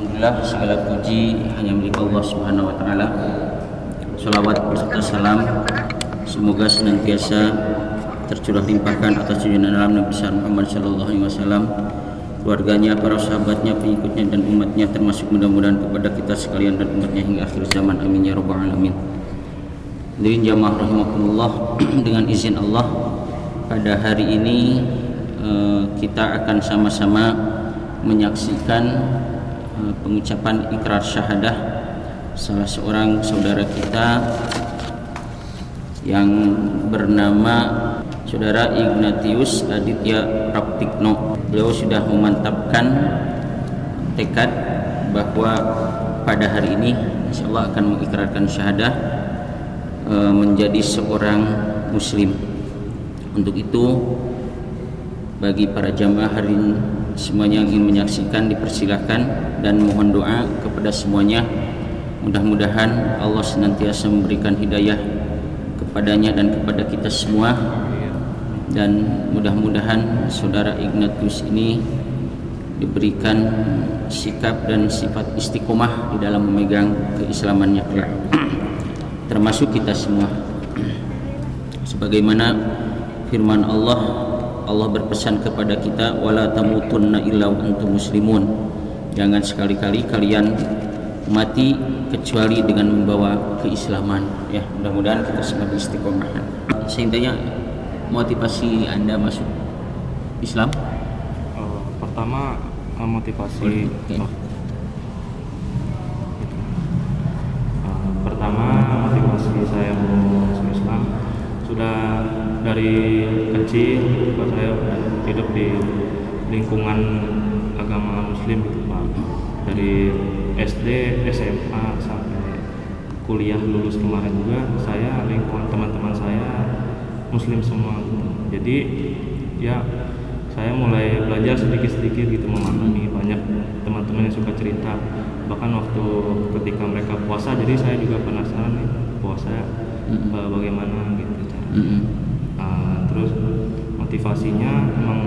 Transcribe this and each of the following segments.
Alhamdulillah, segala puji hanya milik Allah Subhanahu wa taala. Shalawat serta salam semoga senantiasa tercurah limpahkan atas junjungan alam Nabi besar Muhammad sallallahu alaihi wasallam, keluarganya, para sahabatnya, pengikutnya dan umatnya, termasuk mudah-mudahan kepada kita sekalian dan umatnya hingga akhir zaman. Amin ya rabbal alamin. Hadirin jamaah rahimakumullah, dengan izin Allah pada hari ini kita akan sama-sama menyaksikan pengucapan ikrar syahadah salah seorang saudara kita yang bernama Saudara Ignatius Aditya Praptikno. Beliau sudah memantapkan tekad bahwa pada hari ini insyaallah akan mengikrarkan syahadah menjadi seorang muslim. Untuk itu bagi para jamaah hari ini semuanya yang ingin menyaksikan dipersilahkan dan mohon doa kepada semuanya, mudah-mudahan Allah senantiasa memberikan hidayah kepadanya dan kepada kita semua, dan mudah-mudahan saudara Ignatius ini diberikan sikap dan sifat istiqomah di dalam memegang keislamannya kelak, termasuk kita semua. Sebagaimana firman Allah berpesan kepada kita, wala tamutunna illa wa antum muslimun. Jangan sekali-kali kalian mati kecuali dengan membawa keislaman. Ya, mudah-mudahan kita semua istiqomah. Saya tanya, motivasi Anda masuk Islam? Pertama motivasi pertama motivasi saya masuk Islam sudah dari kecil. Saya hidup di lingkungan agama Muslim gitu Pak. Dari SD, SMA sampai kuliah lulus kemarin juga saya lingkungan teman-teman saya Muslim semua gitu. Jadi ya saya mulai belajar sedikit-sedikit gitu, memahami banyak teman-teman yang suka cerita. Bahkan waktu ketika mereka puasa, jadi saya juga penasaran nih puasa bagaimana gitu cara. Terus motivasinya memang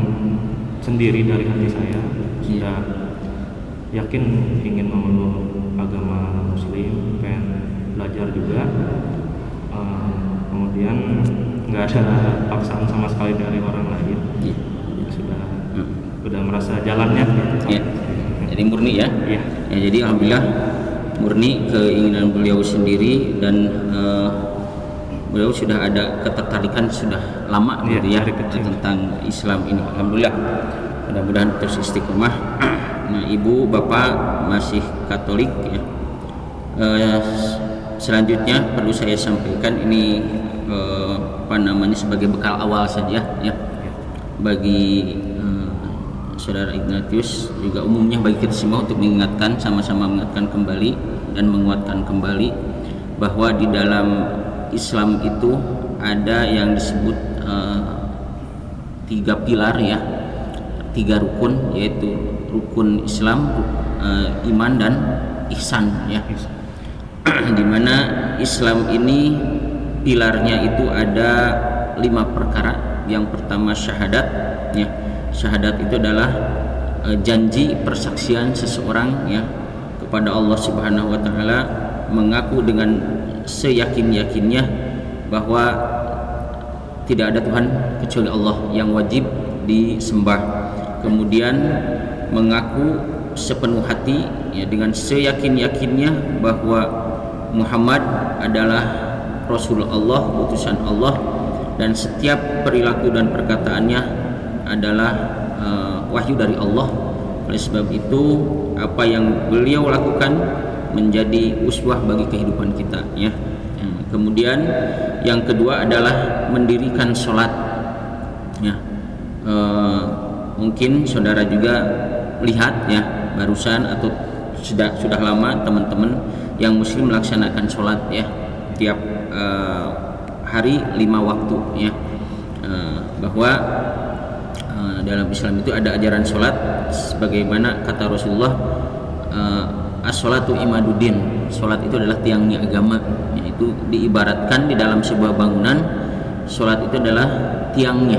sendiri dari hati saya, sudah yakin ingin memeluk agama Muslim, pengen belajar juga. Kemudian nggak ada paksaan sama sekali dari orang lain. Sudah merasa jalannya gitu. Jadi murni ya? Ya, jadi alhamdulillah murni keinginan beliau sendiri, dan beliau sudah ada ketertarikan sudah lama gitu ya tentang Islam ini. Alhamdulillah, mudah-mudahan terus istiqomah. Nah, ibu bapak masih Katolik ya. Selanjutnya perlu saya sampaikan ini sebagai bekal awal saja ya bagi saudara Ignatius, juga umumnya bagi kita semua, untuk mengingatkan, sama-sama mengingatkan kembali dan menguatkan kembali bahwa di dalam Islam itu ada yang disebut 3 pilar ya, 3 rukun, yaitu rukun Islam, iman dan ihsan ya. Di mana Islam ini pilarnya itu ada 5 perkara. Yang pertama syahadat ya. Syahadat itu adalah janji persaksian seseorang ya kepada Allah Subhanahu wa taala, mengaku dengan seyakin-yakinnya bahwa tidak ada Tuhan kecuali Allah yang wajib disembah. Kemudian mengaku sepenuh hati ya dengan seyakin-yakinnya bahwa Muhammad adalah Rasul Allah, utusan Allah, dan setiap perilaku dan perkataannya adalah wahyu dari Allah. Oleh sebab itu apa yang beliau lakukan menjadi uswah bagi kehidupan kita ya. Kemudian yang kedua adalah mendirikan sholat ya. Mungkin saudara juga lihat ya barusan atau sudah lama teman-teman yang muslim melaksanakan sholat ya tiap hari 5 waktu ya. Bahwa dalam Islam itu ada ajaran sholat sebagaimana kata Rasulullah, as-sholatu imaduddin. Sholat itu adalah tiangnya agama, yaitu diibaratkan di dalam sebuah bangunan, sholat itu adalah tiangnya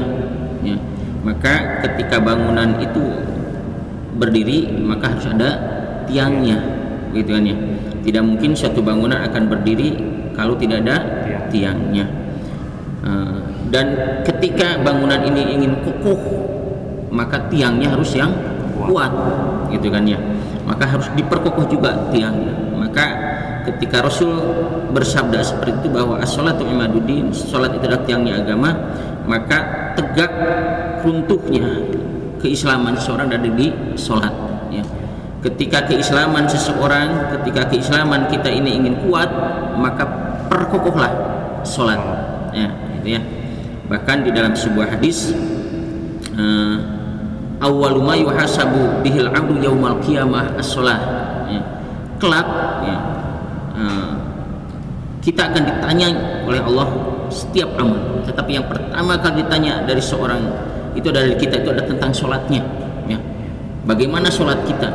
ya. Maka ketika bangunan itu berdiri maka harus ada tiangnya, gitu kan ya. Tidak mungkin suatu bangunan akan berdiri kalau tidak ada tiangnya. Dan ketika bangunan ini ingin kokoh, maka tiangnya harus yang kuat, gitu kan ya. Maka harus diperkokoh juga tiangnya. Maka ketika Rasul bersabda seperti itu bahwa as-salatu imaduddin, salat itu adalah tiangnya agama, maka tegak runtuhnya keislaman seseorang ada di salat ya. Ketika keislaman seseorang, ketika keislaman kita ini ingin kuat, maka perkokohlah salat ya, gitu ya. Bahkan di dalam sebuah hadis, awwalu ma yuhasabu bihil 'abdu yaumal qiyamah as-shalah ya. Kelak ya, kita akan ditanya oleh Allah setiap amal, tetapi yang pertama kali ditanya dari seorang itu dari kita itu adalah tentang sholatnya ya. Bagaimana sholat kita?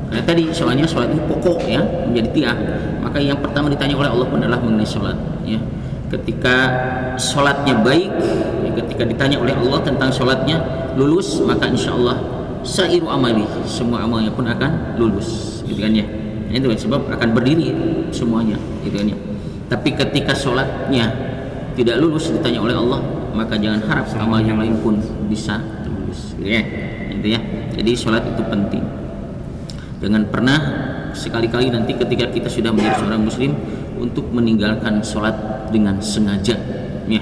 Karena tadi soalnya sholat itu pokok ya, menjadi tiang, maka yang pertama ditanya oleh Allah pun adalah mengenai sholat ya. Ketika sholatnya baik ya, ketika ditanya oleh Allah tentang sholatnya lulus, maka insya Allah sairu amali, semua amalnya pun akan lulus, gitu kan ya. Itu sebab akan berdiri semuanya, gitu kan ya. Tapi ketika sholatnya tidak lulus ditanya oleh Allah, maka jangan harap amal yang lain pun bisa lulus, gitu ya. Gitu ya. Jadi sholat itu penting. Jangan pernah sekali-kali nanti ketika kita sudah menjadi seorang muslim untuk meninggalkan sholat dengan sengaja ya.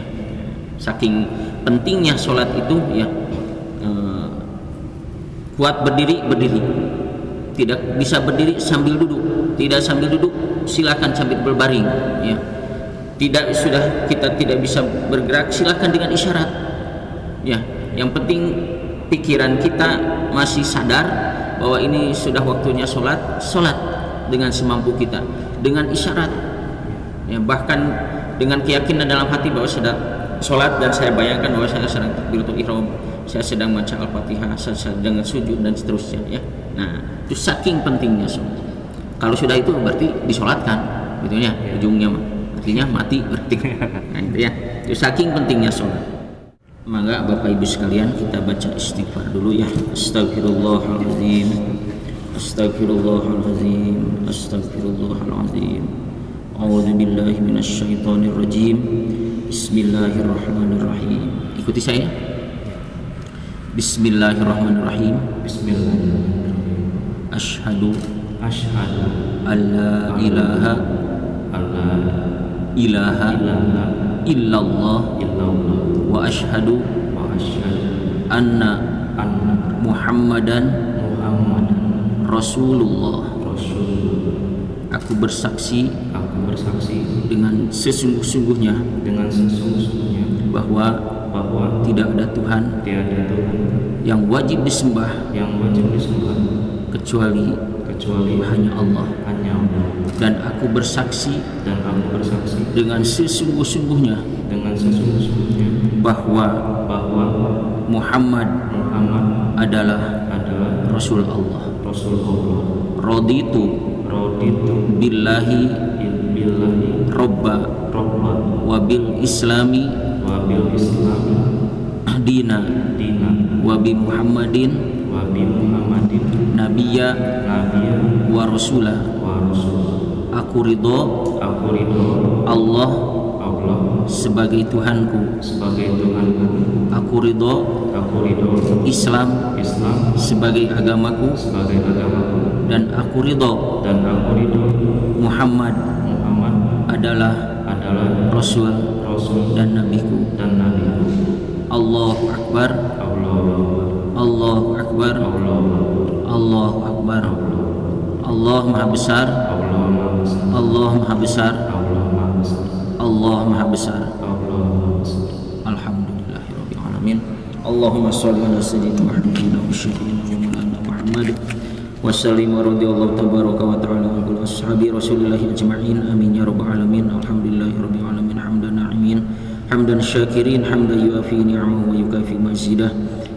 Saking pentingnya sholat itu ya, kuat berdiri, tidak bisa berdiri sambil duduk, tidak sambil duduk silakan sambil berbaring ya. Kita tidak bisa bergerak, silakan dengan isyarat ya. Yang penting pikiran kita masih sadar bahwa ini sudah waktunya sholat dengan semampu kita, dengan isyarat ya. Bahkan dengan keyakinan dalam hati bahwa sedang sholat dan saya bayangkan bahwa saya sedang takbiratul ihram, saya sedang baca Al-Fatihah, saya sedang sujud dan seterusnya ya. Nah, itu saking pentingnya sholat. Kalau sudah itu berarti disolatkan, gitu ya, ujungnya artinya mati berarti. Nah, itu ya. Itu saking pentingnya sholat. Maka Bapak Ibu sekalian, kita baca istighfar dulu ya. Astagfirullahaladzim, astagfirullahaladzim, astagfirullahaladzim. A'udzubillahi minasyaitonirrajim. Bismillahirrahmanirrahim. Ikuti saya. Bismillahirrahmanirrahim. Bismillahirrahmanirrahim. Asyhadu alla ilaha illallah wa asyhadu anna Muhammadan Rasulullah. Aku bersaksi dengan sesungguh-sungguhnya bahwa tidak ada Tuhan yang wajib disembah kecuali hanya Allah. Dan aku bersaksi dengan sesungguh-sungguhnya bahwa Muhammad adalah Rasul Allah. Raditu billahi robba wa bil islami dina wa bi Muhammadin nabiyya wa rasulah. Aku ridho Allah sebagai Tuhanku. Aku ridho Islam sebagai agamaku. Dan aku ridho Muhammad adalah Rasul dan Nabiku. Allahu Akbar, Allahu Akbar, Allahu Akbar. Allah Maha Besar, Allah Maha Besar, Allah Maha Besar. Alhamdulillahirabbil alamin. Allahumma shalli ala sayyidina Muhammadin wa syafiina Muhammad wa sallim wa radhiyallahu tabaraka wa ta'ala an ashabi rasulillahi ajma'in. Amin ya rabbal alamin. Alhamdulillahirabbil alamin. Hamdan na'imin, hamdan syakirin, hamdan yuafi ni'amahu wa yukafi mazidah.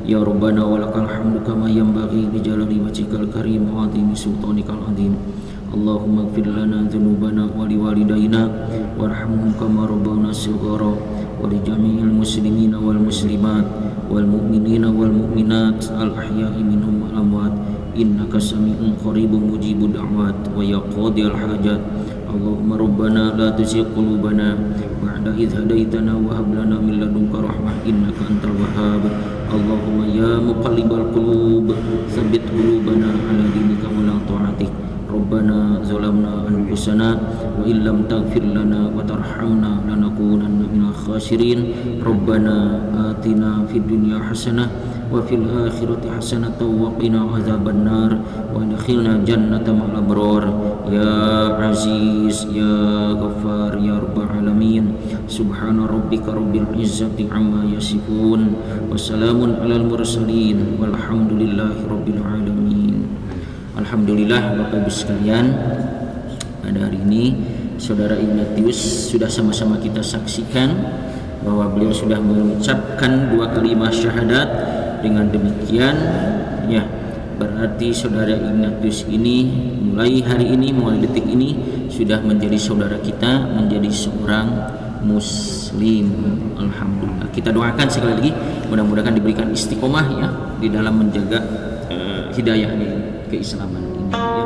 Ya Rabbana walakal hamdu kama yanbaghi bi jalali wajhikal karim wa 'azimi sultanikal 'azim. Allahumma ighfir lana dzunubana wa liwalidayna warhamhum kama rabbawna shighara wa li jami'il muslimina wal muslimat wal mu'minina wal mu'minat al ahya'i minhum wal amwat innaka sami'un qaribun mujibud da'wat wa ya qadiyal hajat. Allahumma rabbana la tuzigh qulubana ba'da idh hadaitana wa hab lana min ladunka rahmah innaka antal wahhab. Allahumma ya muqallibal qulub tsabbit qulubana ala dinika wa la ta'atik. Rabbana zalamna anfusana wa illam taghfir lana wa tarhamna lanakunanna minal khasirin. Rabbana atina fid dunya hasanah wa fil akhirati hasanah wa qina azabannar wa adkhilna jannata ma'al abrar ya aziz ya ghaffar ya rabbal alamin. Subhana rabbika rabbil izzati amma yasifun wa salamun alal mursalin walhamdulillahi rabbil alamin. Alhamdulillah Bapak Ibu sekalian, pada hari ini Saudara Ignatius sudah sama-sama kita saksikan bahwa beliau sudah mengucapkan 2 kalimat syahadat. Dengan demikian ya berarti Saudara Ignatius ini mulai hari ini, mulai detik ini sudah menjadi saudara kita, menjadi seorang muslim. Alhamdulillah. Kita doakan sekali lagi mudah-mudahan diberikan istiqomah ya di dalam menjaga hidayahnya keislaman ini ya.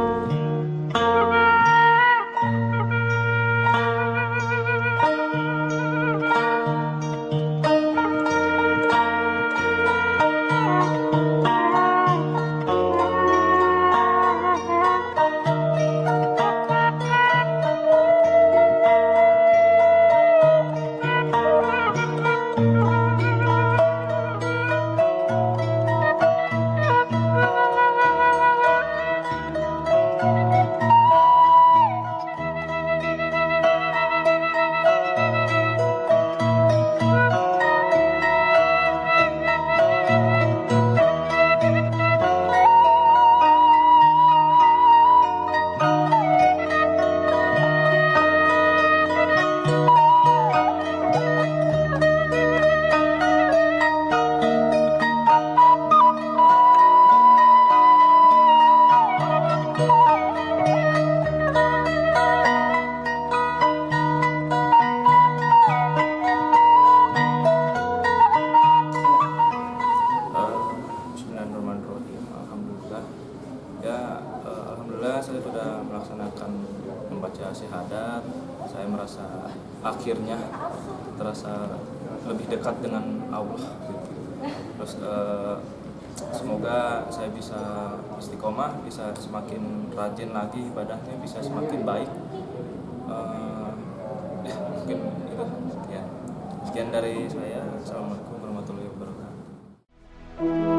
Alhamdulillah saya sudah melaksanakan membaca syahadat. Saya merasa akhirnya terasa lebih dekat dengan Allah gitu. Terus semoga saya bisa istiqomah, bisa semakin rajin lagi ibadahnya, bisa semakin baik. Mungkin itu sekian dari saya. Assalamualaikum warahmatullahi wabarakatuh.